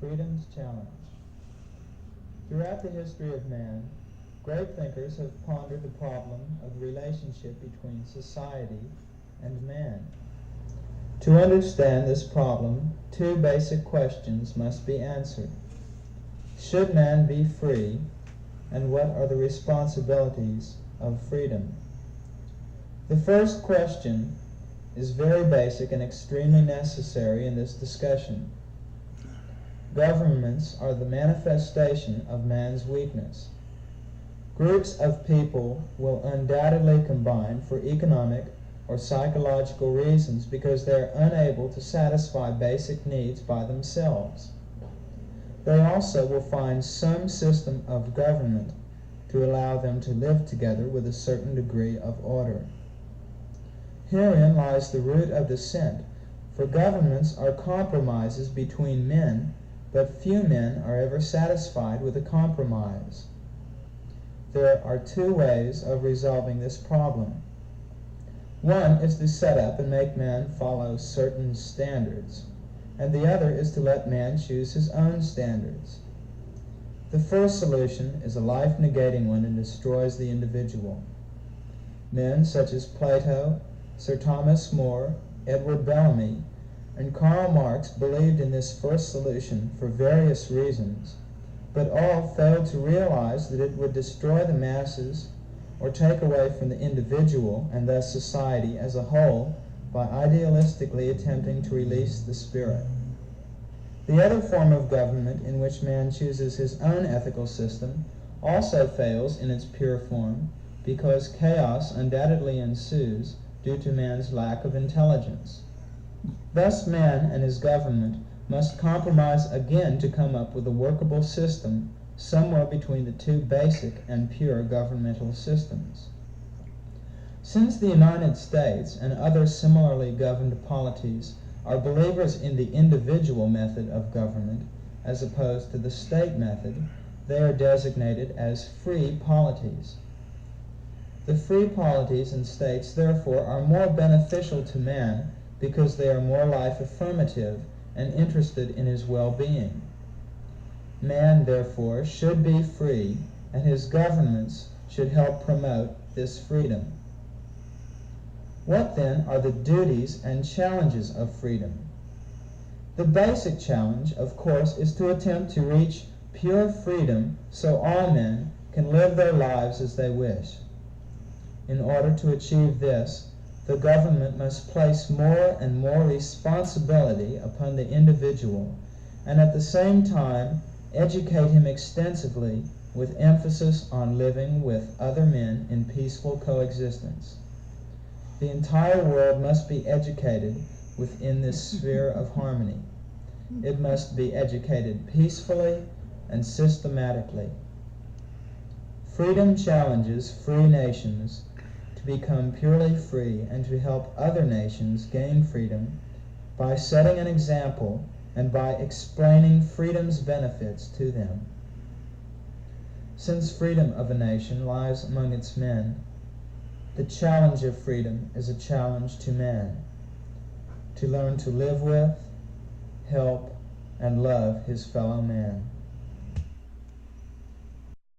Freedom's Challenge. Throughout the history of man, great thinkers have pondered the problem of the relationship between society and man. To understand this problem, two basic questions must be answered. Should man be free, and what are the responsibilities of freedom? The first question is very basic and extremely necessary in this discussion. Governments are the manifestation of man's weakness. Groups of people will undoubtedly combine for economic or psychological reasons because they are unable to satisfy basic needs by themselves. They also will find some system of government to allow them to live together with a certain degree of order. Herein lies the root of dissent, for governments are compromises between men, but few men are ever satisfied with a compromise. There are two ways of resolving this problem. One is to set up and make man follow certain standards, and the other is to let man choose his own standards. The first solution is a life-negating one and destroys the individual. Men such as Plato, Sir Thomas More, Edward Bellamy, and Karl Marx believed in this first solution for various reasons, but all failed to realize that it would destroy the masses or take away from the individual and thus society as a whole by idealistically attempting to release the spirit. The other form of government in which man chooses his own ethical system also fails in its pure form because chaos undoubtedly ensues due to man's lack of intelligence. Thus man and his government must compromise again to come up with a workable system somewhere between the two basic and pure governmental systems. Since the United States and other similarly governed polities are believers in the individual method of government as opposed to the state method, they are designated as free polities. The free polities and states, therefore, are more beneficial to man because they are more life-affirmative and interested in his well-being. Man, therefore, should be free, and his governments should help promote this freedom. What, then, are the duties and challenges of freedom? The basic challenge, of course, is to attempt to reach pure freedom so all men can live their lives as they wish. In order to achieve this, the government must place more and more responsibility upon the individual and at the same time educate him extensively with emphasis on living with other men in peaceful coexistence. The entire world must be educated within this sphere of harmony. It must be educated peacefully and systematically. Freedom challenges free nations to become purely free and to help other nations gain freedom by setting an example and by explaining freedom's benefits to them. Since freedom of a nation lies among its men, the challenge of freedom is a challenge to man, to learn to live with, help, and love his fellow man.